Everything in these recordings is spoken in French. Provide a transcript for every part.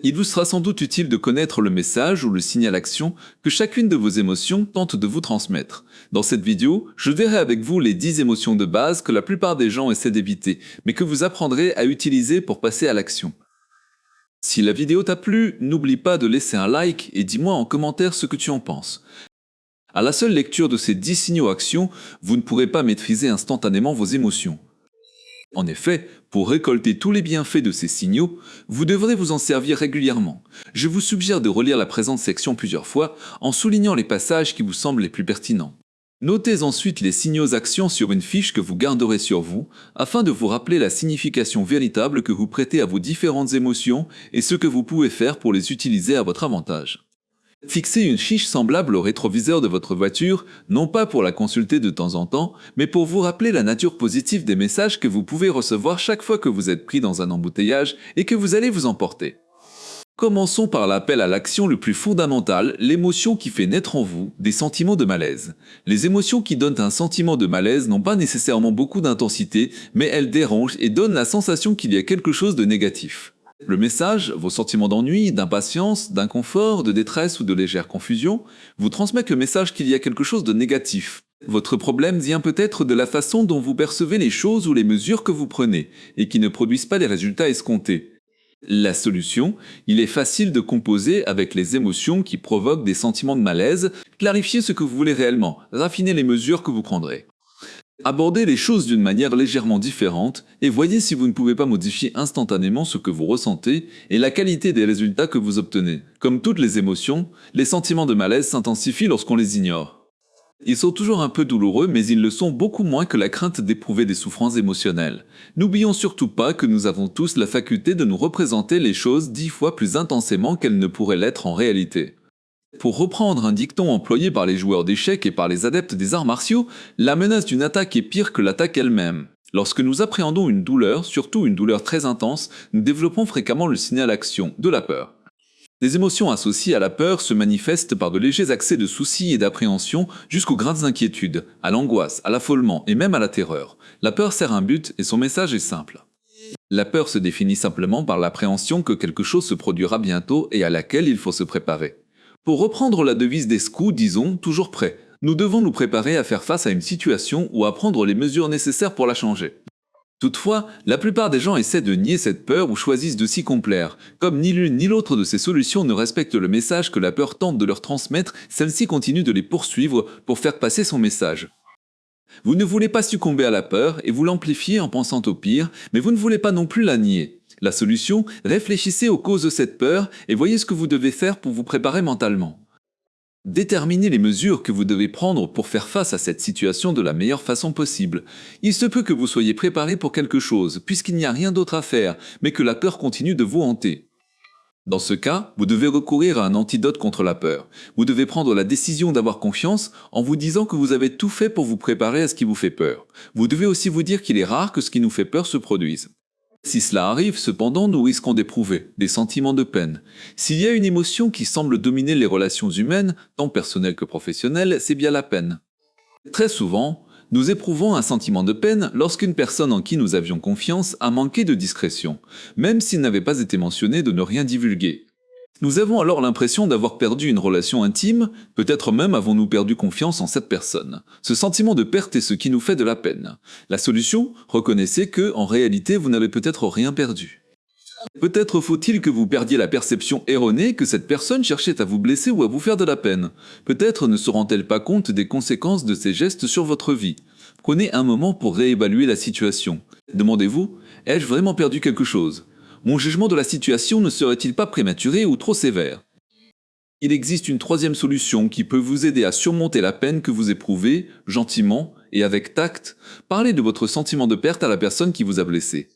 Il vous sera sans doute utile de connaître le message ou le signal action que chacune de vos émotions tente de vous transmettre. Dans cette vidéo, je verrai avec vous les 10 émotions de base que la plupart des gens essaient d'éviter, mais que vous apprendrez à utiliser pour passer à l'action. Si la vidéo t'a plu, n'oublie pas de laisser un like et dis-moi en commentaire ce que tu en penses. À la seule lecture de ces 10 signaux actions, vous ne pourrez pas maîtriser instantanément vos émotions. En effet, pour récolter tous les bienfaits de ces signaux, vous devrez vous en servir régulièrement. Je vous suggère de relire la présente section plusieurs fois en soulignant les passages qui vous semblent les plus pertinents. Notez ensuite les signaux actions sur une fiche que vous garderez sur vous, afin de vous rappeler la signification véritable que vous prêtez à vos différentes émotions et ce que vous pouvez faire pour les utiliser à votre avantage. Fixez une fiche semblable au rétroviseur de votre voiture, non pas pour la consulter de temps en temps, mais pour vous rappeler la nature positive des messages que vous pouvez recevoir chaque fois que vous êtes pris dans un embouteillage et que vous allez vous emporter. Commençons par l'appel à l'action le plus fondamental, l'émotion qui fait naître en vous des sentiments de malaise. Les émotions qui donnent un sentiment de malaise n'ont pas nécessairement beaucoup d'intensité, mais elles dérangent et donnent la sensation qu'il y a quelque chose de négatif. Le message, vos sentiments d'ennui, d'impatience, d'inconfort, de détresse ou de légère confusion, vous transmettent le message qu'il y a quelque chose de négatif. Votre problème vient peut-être de la façon dont vous percevez les choses ou les mesures que vous prenez, et qui ne produisent pas les résultats escomptés. La solution, il est facile de composer avec les émotions qui provoquent des sentiments de malaise, clarifier ce que vous voulez réellement, raffiner les mesures que vous prendrez. Abordez les choses d'une manière légèrement différente et voyez si vous ne pouvez pas modifier instantanément ce que vous ressentez et la qualité des résultats que vous obtenez. Comme toutes les émotions, les sentiments de malaise s'intensifient lorsqu'on les ignore. Ils sont toujours un peu douloureux, mais ils le sont beaucoup moins que la crainte d'éprouver des souffrances émotionnelles. N'oublions surtout pas que nous avons tous la faculté de nous représenter les choses 10 fois plus intensément qu'elles ne pourraient l'être en réalité. Pour reprendre un dicton employé par les joueurs d'échecs et par les adeptes des arts martiaux, la menace d'une attaque est pire que l'attaque elle-même. Lorsque nous appréhendons une douleur, surtout une douleur très intense, nous développons fréquemment le signal action, de la peur. Les émotions associées à la peur se manifestent par de légers accès de soucis et d'appréhension jusqu'aux grandes inquiétudes, à l'angoisse, à l'affolement et même à la terreur. La peur sert un but et son message est simple. La peur se définit simplement par l'appréhension que quelque chose se produira bientôt et à laquelle il faut se préparer. Pour reprendre la devise des scouts, disons, toujours prêt. Nous devons nous préparer à faire face à une situation ou à prendre les mesures nécessaires pour la changer. Toutefois, la plupart des gens essaient de nier cette peur ou choisissent de s'y complaire. Comme ni l'une ni l'autre de ces solutions ne respectent le message que la peur tente de leur transmettre, celle-ci continue de les poursuivre pour faire passer son message. Vous ne voulez pas succomber à la peur et vous l'amplifiez en pensant au pire, mais vous ne voulez pas non plus la nier. La solution, réfléchissez aux causes de cette peur et voyez ce que vous devez faire pour vous préparer mentalement. Déterminez les mesures que vous devez prendre pour faire face à cette situation de la meilleure façon possible. Il se peut que vous soyez préparé pour quelque chose, puisqu'il n'y a rien d'autre à faire, mais que la peur continue de vous hanter. Dans ce cas, vous devez recourir à un antidote contre la peur. Vous devez prendre la décision d'avoir confiance en vous disant que vous avez tout fait pour vous préparer à ce qui vous fait peur. Vous devez aussi vous dire qu'il est rare que ce qui nous fait peur se produise. Si cela arrive, cependant, nous risquons d'éprouver des sentiments de peine. S'il y a une émotion qui semble dominer les relations humaines, tant personnelles que professionnelles, c'est bien la peine. Très souvent, nous éprouvons un sentiment de peine lorsqu'une personne en qui nous avions confiance a manqué de discrétion, même s'il n'avait pas été mentionné de ne rien divulguer. Nous avons alors l'impression d'avoir perdu une relation intime, peut-être même avons-nous perdu confiance en cette personne. Ce sentiment de perte est ce qui nous fait de la peine. La solution, reconnaissez que, en réalité, vous n'avez peut-être rien perdu. Peut-être faut-il que vous perdiez la perception erronée que cette personne cherchait à vous blesser ou à vous faire de la peine. Peut-être ne se rend-elle pas compte des conséquences de ces gestes sur votre vie. Prenez un moment pour réévaluer la situation. Demandez-vous, ai-je vraiment perdu quelque chose ? Mon jugement de la situation ne serait-il pas prématuré ou trop sévère? Il existe une troisième solution qui peut vous aider à surmonter la peine que vous éprouvez, gentiment et avec tact. Parlez de votre sentiment de perte à la personne qui vous a blessé.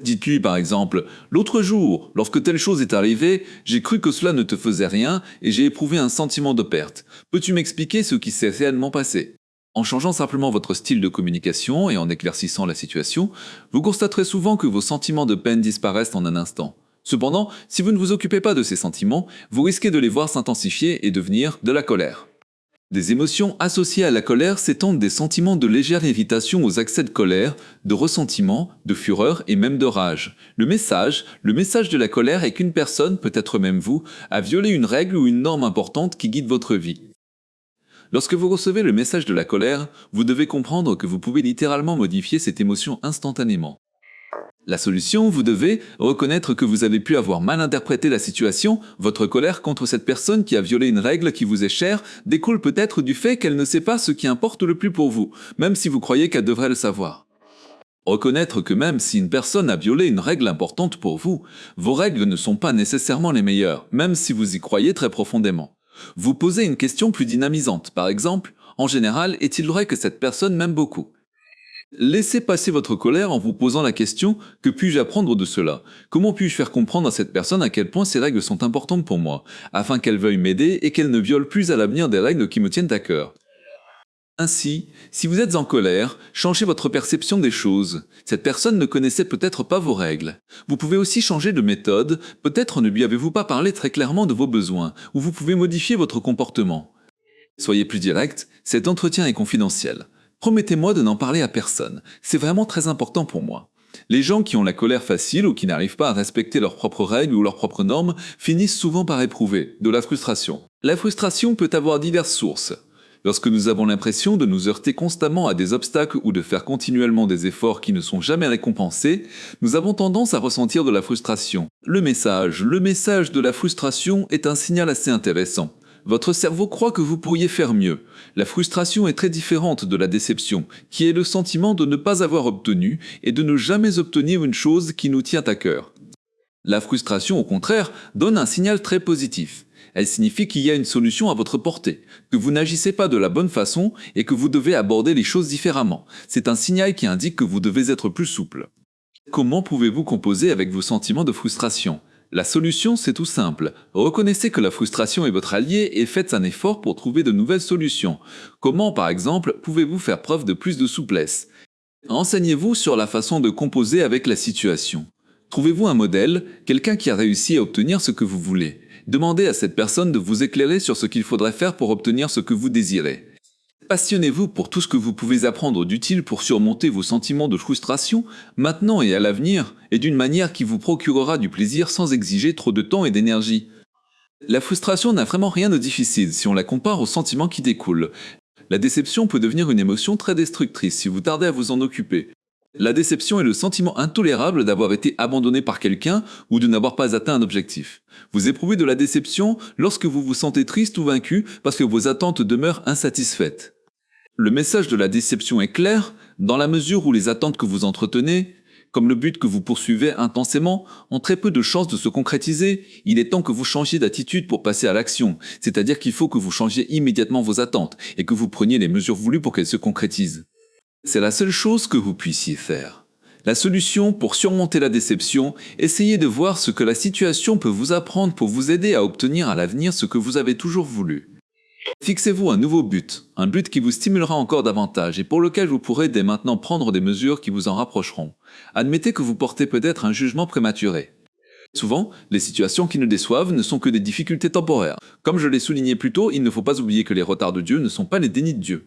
Dites-lui par exemple « L'autre jour, lorsque telle chose est arrivée, j'ai cru que cela ne te faisait rien et j'ai éprouvé un sentiment de perte. Peux-tu m'expliquer ce qui s'est réellement passé ?» En changeant simplement votre style de communication et en éclaircissant la situation, vous constaterez souvent que vos sentiments de peine disparaissent en un instant. Cependant, si vous ne vous occupez pas de ces sentiments, vous risquez de les voir s'intensifier et devenir de la colère. Des émotions associées à la colère s'étendent des sentiments de légère irritation aux accès de colère, de ressentiment, de fureur et même de rage. Le message de la colère est qu'une personne, peut-être même vous, a violé une règle ou une norme importante qui guide votre vie. Lorsque vous recevez le message de la colère, vous devez comprendre que vous pouvez littéralement modifier cette émotion instantanément. La solution, vous devez reconnaître que vous avez pu avoir mal interprété la situation, votre colère contre cette personne qui a violé une règle qui vous est chère découle peut-être du fait qu'elle ne sait pas ce qui importe le plus pour vous, même si vous croyez qu'elle devrait le savoir. Reconnaître que même si une personne a violé une règle importante pour vous, vos règles ne sont pas nécessairement les meilleures, même si vous y croyez très profondément. Vous posez une question plus dynamisante, par exemple, en général, est-il vrai que cette personne m'aime beaucoup ? Laissez passer votre colère en vous posant la question « Que puis-je apprendre de cela ? Comment puis-je faire comprendre à cette personne à quel point ces règles sont importantes pour moi, afin qu'elle veuille m'aider et qu'elle ne viole plus à l'avenir des règles qui me tiennent à cœur ?» Ainsi, si vous êtes en colère, changez votre perception des choses. Cette personne ne connaissait peut-être pas vos règles. Vous pouvez aussi changer de méthode, peut-être ne lui avez-vous pas parlé très clairement de vos besoins, ou vous pouvez modifier votre comportement. Soyez plus direct, cet entretien est confidentiel. Promettez-moi de n'en parler à personne, c'est vraiment très important pour moi. Les gens qui ont la colère facile ou qui n'arrivent pas à respecter leurs propres règles ou leurs propres normes finissent souvent par éprouver de la frustration. La frustration peut avoir diverses sources. Lorsque nous avons l'impression de nous heurter constamment à des obstacles ou de faire continuellement des efforts qui ne sont jamais récompensés, nous avons tendance à ressentir de la frustration. Le message de la frustration est un signal assez intéressant. Votre cerveau croit que vous pourriez faire mieux. La frustration est très différente de la déception, qui est le sentiment de ne pas avoir obtenu et de ne jamais obtenir une chose qui nous tient à cœur. La frustration, au contraire, donne un signal très positif. Elle signifie qu'il y a une solution à votre portée, que vous n'agissez pas de la bonne façon et que vous devez aborder les choses différemment. C'est un signal qui indique que vous devez être plus souple. Comment pouvez-vous composer avec vos sentiments de frustration ? La solution, c'est tout simple. Reconnaissez que la frustration est votre allié et faites un effort pour trouver de nouvelles solutions. Comment, par exemple, pouvez-vous faire preuve de plus de souplesse ? Renseignez-vous sur la façon de composer avec la situation. Trouvez-vous un modèle, quelqu'un qui a réussi à obtenir ce que vous voulez. Demandez à cette personne de vous éclairer sur ce qu'il faudrait faire pour obtenir ce que vous désirez. Passionnez-vous pour tout ce que vous pouvez apprendre d'utile pour surmonter vos sentiments de frustration, maintenant et à l'avenir, et d'une manière qui vous procurera du plaisir sans exiger trop de temps et d'énergie. La frustration n'a vraiment rien de difficile si on la compare aux sentiments qui découlent. La déception peut devenir une émotion très destructrice si vous tardez à vous en occuper. La déception est le sentiment intolérable d'avoir été abandonné par quelqu'un ou de n'avoir pas atteint un objectif. Vous éprouvez de la déception lorsque vous vous sentez triste ou vaincu parce que vos attentes demeurent insatisfaites. Le message de la déception est clair, dans la mesure où les attentes que vous entretenez, comme le but que vous poursuivez intensément, ont très peu de chances de se concrétiser. Il est temps que vous changiez d'attitude pour passer à l'action, c'est-à-dire qu'il faut que vous changiez immédiatement vos attentes et que vous preniez les mesures voulues pour qu'elles se concrétisent. C'est la seule chose que vous puissiez faire. La solution pour surmonter la déception, essayez de voir ce que la situation peut vous apprendre pour vous aider à obtenir à l'avenir ce que vous avez toujours voulu. Fixez-vous un nouveau but, un but qui vous stimulera encore davantage et pour lequel vous pourrez dès maintenant prendre des mesures qui vous en rapprocheront. Admettez que vous portez peut-être un jugement prématuré. Souvent, les situations qui nous déçoivent ne sont que des difficultés temporaires. Comme je l'ai souligné plus tôt, il ne faut pas oublier que les retards de Dieu ne sont pas les dénis de Dieu.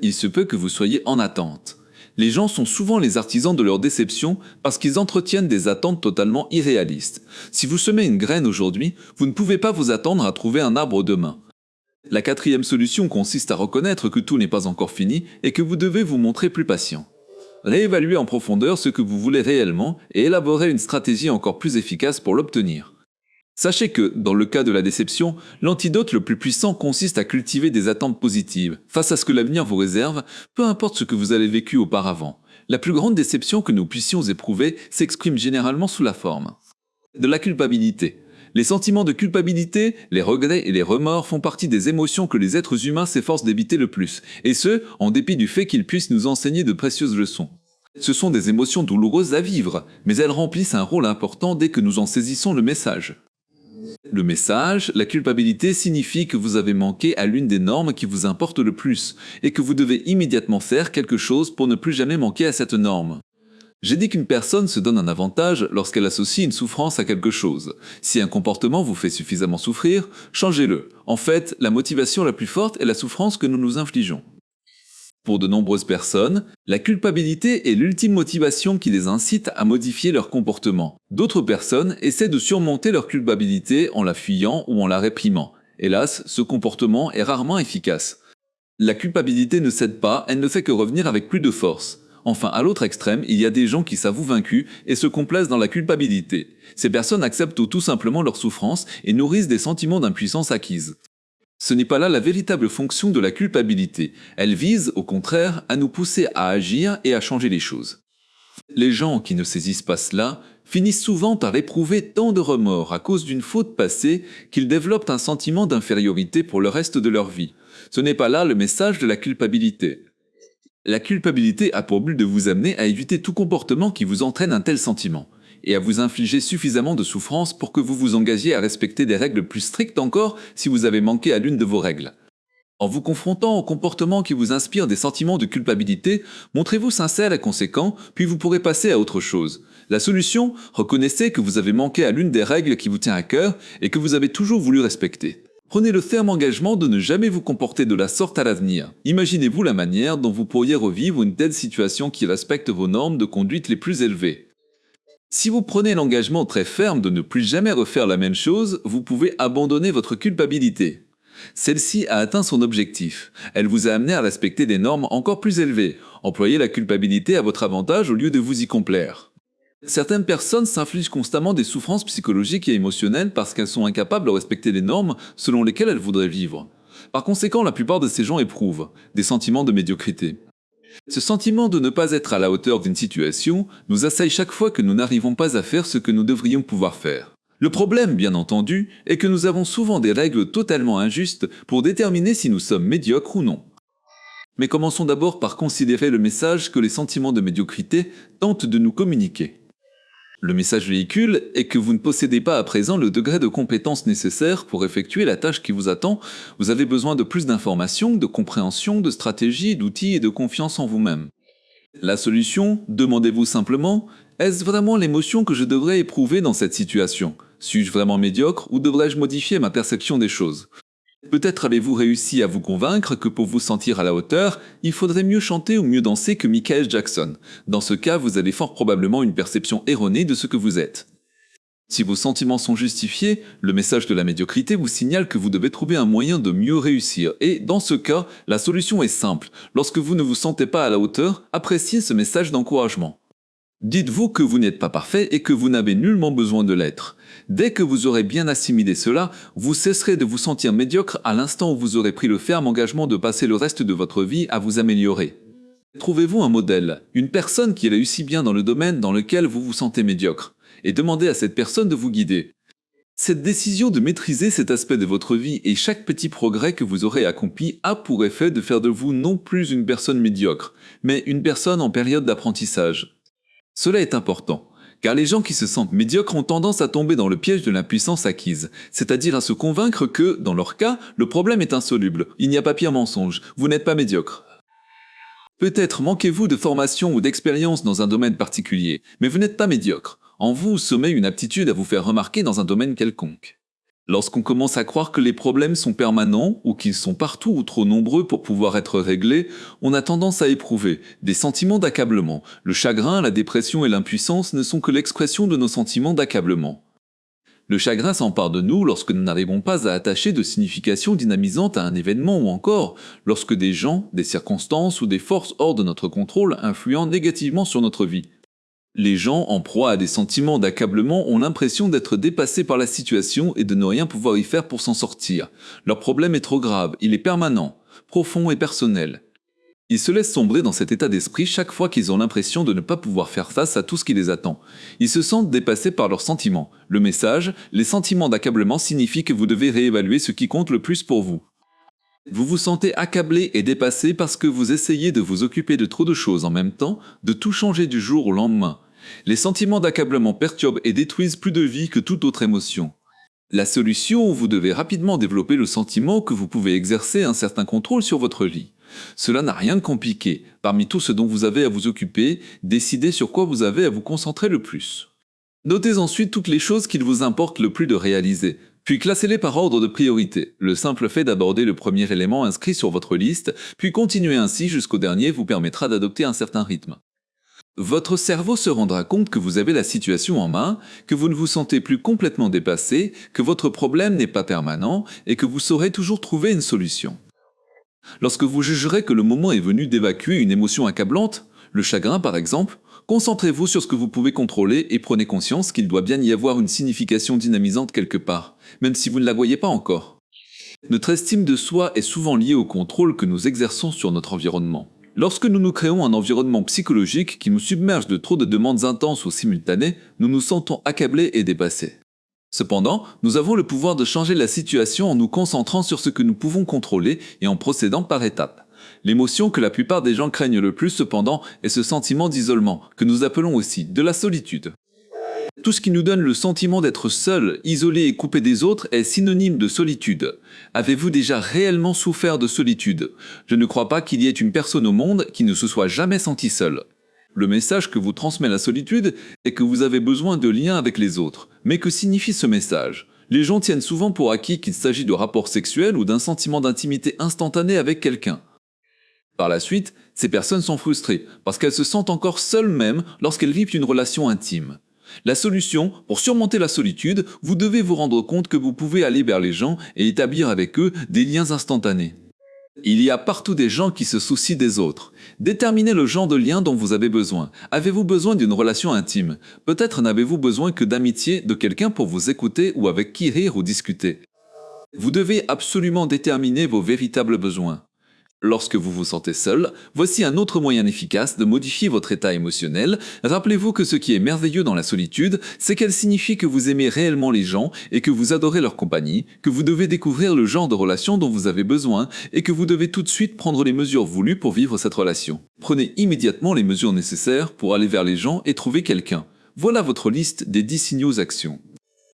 Il se peut que vous soyez en attente. Les gens sont souvent les artisans de leur déception parce qu'ils entretiennent des attentes totalement irréalistes. Si vous semez une graine aujourd'hui, vous ne pouvez pas vous attendre à trouver un arbre demain. La quatrième solution consiste à reconnaître que tout n'est pas encore fini et que vous devez vous montrer plus patient. Réévaluez en profondeur ce que vous voulez réellement et élaborez une stratégie encore plus efficace pour l'obtenir. Sachez que, dans le cas de la déception, l'antidote le plus puissant consiste à cultiver des attentes positives, face à ce que l'avenir vous réserve, peu importe ce que vous avez vécu auparavant. La plus grande déception que nous puissions éprouver s'exprime généralement sous la forme de la culpabilité. Les sentiments de culpabilité, les regrets et les remords font partie des émotions que les êtres humains s'efforcent d'éviter le plus, et ce, en dépit du fait qu'ils puissent nous enseigner de précieuses leçons. Ce sont des émotions douloureuses à vivre, mais elles remplissent un rôle important dès que nous en saisissons le message. Le message, la culpabilité signifie que vous avez manqué à l'une des normes qui vous importent le plus, et que vous devez immédiatement faire quelque chose pour ne plus jamais manquer à cette norme. J'ai dit qu'une personne se donne un avantage lorsqu'elle associe une souffrance à quelque chose. Si un comportement vous fait suffisamment souffrir, changez-le. En fait, la motivation la plus forte est la souffrance que nous nous infligeons. Pour de nombreuses personnes, la culpabilité est l'ultime motivation qui les incite à modifier leur comportement. D'autres personnes essaient de surmonter leur culpabilité en la fuyant ou en la réprimant. Hélas, ce comportement est rarement efficace. La culpabilité ne cède pas, elle ne fait que revenir avec plus de force. Enfin, à l'autre extrême, il y a des gens qui s'avouent vaincus et se complaisent dans la culpabilité. Ces personnes acceptent tout simplement leur souffrance et nourrissent des sentiments d'impuissance acquise. Ce n'est pas là la véritable fonction de la culpabilité. Elle vise, au contraire, à nous pousser à agir et à changer les choses. Les gens qui ne saisissent pas cela finissent souvent par éprouver tant de remords à cause d'une faute passée qu'ils développent un sentiment d'infériorité pour le reste de leur vie. Ce n'est pas là le message de la culpabilité. La culpabilité a pour but de vous amener à éviter tout comportement qui vous entraîne un tel sentiment, et à vous infliger suffisamment de souffrance pour que vous vous engagiez à respecter des règles plus strictes encore si vous avez manqué à l'une de vos règles. En vous confrontant aux comportements qui vous inspirent des sentiments de culpabilité, montrez-vous sincère et conséquent, puis vous pourrez passer à autre chose. La solution, reconnaissez que vous avez manqué à l'une des règles qui vous tient à cœur et que vous avez toujours voulu respecter. Prenez le ferme engagement de ne jamais vous comporter de la sorte à l'avenir. Imaginez-vous la manière dont vous pourriez revivre une telle situation qui respecte vos normes de conduite les plus élevées. Si vous prenez l'engagement très ferme de ne plus jamais refaire la même chose, vous pouvez abandonner votre culpabilité. Celle-ci a atteint son objectif. Elle vous a amené à respecter des normes encore plus élevées. Employez la culpabilité à votre avantage au lieu de vous y complaire. Certaines personnes s'infligent constamment des souffrances psychologiques et émotionnelles parce qu'elles sont incapables de respecter les normes selon lesquelles elles voudraient vivre. Par conséquent, la plupart de ces gens éprouvent des sentiments de médiocrité. Ce sentiment de ne pas être à la hauteur d'une situation nous assaille chaque fois que nous n'arrivons pas à faire ce que nous devrions pouvoir faire. Le problème, bien entendu, est que nous avons souvent des règles totalement injustes pour déterminer si nous sommes médiocres ou non. Mais commençons d'abord par considérer le message que les sentiments de médiocrité tentent de nous communiquer. Le message véhicule est que vous ne possédez pas à présent le degré de compétence nécessaire pour effectuer la tâche qui vous attend. Vous avez besoin de plus d'informations, de compréhension, de stratégie, d'outils et de confiance en vous-même. La solution, demandez-vous simplement, est-ce vraiment l'émotion que je devrais éprouver dans cette situation? Suis-je vraiment médiocre ou devrais-je modifier ma perception des choses? Peut-être avez-vous réussi à vous convaincre que pour vous sentir à la hauteur, il faudrait mieux chanter ou mieux danser que Michael Jackson. Dans ce cas, vous avez fort probablement une perception erronée de ce que vous êtes. Si vos sentiments sont justifiés, le message de la médiocrité vous signale que vous devez trouver un moyen de mieux réussir. Et dans ce cas, la solution est simple. Lorsque vous ne vous sentez pas à la hauteur, appréciez ce message d'encouragement. Dites-vous que vous n'êtes pas parfait et que vous n'avez nullement besoin de l'être. Dès que vous aurez bien assimilé cela, vous cesserez de vous sentir médiocre à l'instant où vous aurez pris le ferme engagement de passer le reste de votre vie à vous améliorer. Trouvez-vous un modèle, une personne qui réussit bien dans le domaine dans lequel vous vous sentez médiocre, et demandez à cette personne de vous guider. Cette décision de maîtriser cet aspect de votre vie et chaque petit progrès que vous aurez accompli a pour effet de faire de vous non plus une personne médiocre, mais une personne en période d'apprentissage. Cela est important, car les gens qui se sentent médiocres ont tendance à tomber dans le piège de l'impuissance acquise, c'est-à-dire à se convaincre que, dans leur cas, le problème est insoluble, il n'y a pas pire mensonge, vous n'êtes pas médiocre. Peut-être manquez-vous de formation ou d'expérience dans un domaine particulier, mais vous n'êtes pas médiocre. En vous sommeille une aptitude à vous faire remarquer dans un domaine quelconque. Lorsqu'on commence à croire que les problèmes sont permanents ou qu'ils sont partout ou trop nombreux pour pouvoir être réglés, on a tendance à éprouver des sentiments d'accablement. Le chagrin, la dépression et l'impuissance ne sont que l'expression de nos sentiments d'accablement. Le chagrin s'empare de nous lorsque nous n'arrivons pas à attacher de signification dynamisante à un événement ou encore lorsque des gens, des circonstances ou des forces hors de notre contrôle influent négativement sur notre vie. Les gens en proie à des sentiments d'accablement ont l'impression d'être dépassés par la situation et de ne rien pouvoir y faire pour s'en sortir. Leur problème est trop grave, il est permanent, profond et personnel. Ils se laissent sombrer dans cet état d'esprit chaque fois qu'ils ont l'impression de ne pas pouvoir faire face à tout ce qui les attend. Ils se sentent dépassés par leurs sentiments. Le message, les sentiments d'accablement signifient que vous devez réévaluer ce qui compte le plus pour vous. Vous vous sentez accablé et dépassé parce que vous essayez de vous occuper de trop de choses en même temps, de tout changer du jour au lendemain. Les sentiments d'accablement perturbent et détruisent plus de vie que toute autre émotion. La solution, vous devez rapidement développer le sentiment que vous pouvez exercer un certain contrôle sur votre vie. Cela n'a rien de compliqué. Parmi tout ce dont vous avez à vous occuper, décidez sur quoi vous avez à vous concentrer le plus. Notez ensuite toutes les choses qu'il vous importe le plus de réaliser, puis classez-les par ordre de priorité. Le simple fait d'aborder le premier élément inscrit sur votre liste, puis continuer ainsi jusqu'au dernier vous permettra d'adopter un certain rythme. Votre cerveau se rendra compte que vous avez la situation en main, que vous ne vous sentez plus complètement dépassé, que votre problème n'est pas permanent et que vous saurez toujours trouver une solution. Lorsque vous jugerez que le moment est venu d'évacuer une émotion accablante, le chagrin par exemple, concentrez-vous sur ce que vous pouvez contrôler et prenez conscience qu'il doit bien y avoir une signification dynamisante quelque part, même si vous ne la voyez pas encore. Notre estime de soi est souvent liée au contrôle que nous exerçons sur notre environnement. Lorsque nous nous créons un environnement psychologique qui nous submerge de trop de demandes intenses ou simultanées, nous nous sentons accablés et dépassés. Cependant, nous avons le pouvoir de changer la situation en nous concentrant sur ce que nous pouvons contrôler et en procédant par étapes. L'émotion que la plupart des gens craignent le plus cependant est ce sentiment d'isolement, que nous appelons aussi de la solitude. Tout ce qui nous donne le sentiment d'être seul, isolé et coupé des autres est synonyme de solitude. Avez-vous déjà réellement souffert de solitude? Je ne crois pas qu'il y ait une personne au monde qui ne se soit jamais sentie seule. Le message que vous transmet la solitude est que vous avez besoin de liens avec les autres. Mais que signifie ce message? Les gens tiennent souvent pour acquis qu'il s'agit de rapports sexuels ou d'un sentiment d'intimité instantané avec quelqu'un. Par la suite, ces personnes sont frustrées parce qu'elles se sentent encore seules même lorsqu'elles vivent une relation intime. La solution, pour surmonter la solitude, vous devez vous rendre compte que vous pouvez aller vers les gens et établir avec eux des liens instantanés. Il y a partout des gens qui se soucient des autres. Déterminez le genre de lien dont vous avez besoin. Avez-vous besoin d'une relation intime? Peut-être n'avez-vous besoin que d'amitié, de quelqu'un pour vous écouter ou avec qui rire ou discuter. Vous devez absolument déterminer vos véritables besoins. Lorsque vous vous sentez seul, voici un autre moyen efficace de modifier votre état émotionnel. Rappelez-vous que ce qui est merveilleux dans la solitude, c'est qu'elle signifie que vous aimez réellement les gens et que vous adorez leur compagnie, que vous devez découvrir le genre de relation dont vous avez besoin et que vous devez tout de suite prendre les mesures voulues pour vivre cette relation. Prenez immédiatement les mesures nécessaires pour aller vers les gens et trouver quelqu'un. Voilà votre liste des 10 signaux actions.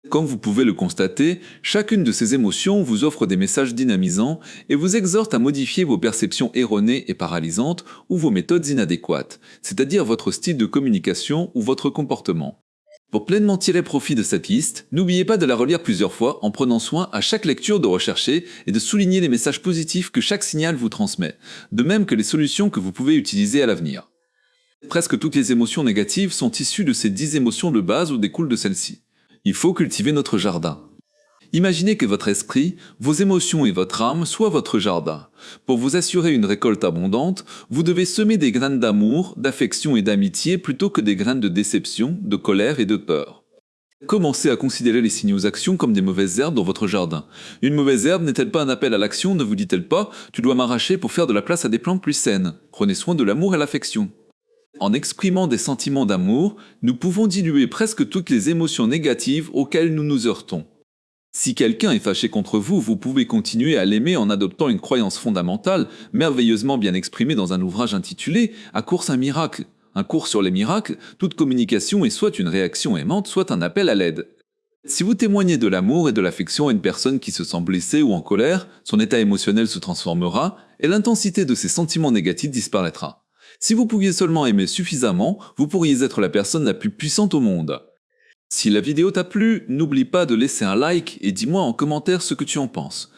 Comme vous pouvez le constater, chacune de ces émotions vous offre des messages dynamisants et vous exhorte à modifier vos perceptions erronées et paralysantes ou vos méthodes inadéquates, c'est-à-dire votre style de communication ou votre comportement. Pour pleinement tirer profit de cette liste, n'oubliez pas de la relire plusieurs fois en prenant soin à chaque lecture de rechercher et de souligner les messages positifs que chaque signal vous transmet, de même que les solutions que vous pouvez utiliser à l'avenir. Presque toutes les émotions négatives sont issues de ces 10 émotions de base ou découlent de celles-ci. Il faut cultiver notre jardin. Imaginez que votre esprit, vos émotions et votre âme soient votre jardin. Pour vous assurer une récolte abondante, vous devez semer des graines d'amour, d'affection et d'amitié plutôt que des graines de déception, de colère et de peur. Commencez à considérer les signaux actions comme des mauvaises herbes dans votre jardin. Une mauvaise herbe n'est-elle pas un appel à l'action, ne vous dit-elle pas « tu dois m'arracher pour faire de la place à des plantes plus saines ». Prenez soin de l'amour et l'affection. En exprimant des sentiments d'amour, nous pouvons diluer presque toutes les émotions négatives auxquelles nous nous heurtons. Si quelqu'un est fâché contre vous, vous pouvez continuer à l'aimer en adoptant une croyance fondamentale, merveilleusement bien exprimée dans un ouvrage intitulé « À course un miracle ». Un cours sur les miracles, toute communication est soit une réaction aimante, soit un appel à l'aide. Si vous témoignez de l'amour et de l'affection à une personne qui se sent blessée ou en colère, son état émotionnel se transformera et l'intensité de ses sentiments négatifs disparaîtra. Si vous pouviez seulement aimer suffisamment, vous pourriez être la personne la plus puissante au monde. Si la vidéo t'a plu, n'oublie pas de laisser un like et dis-moi en commentaire ce que tu en penses.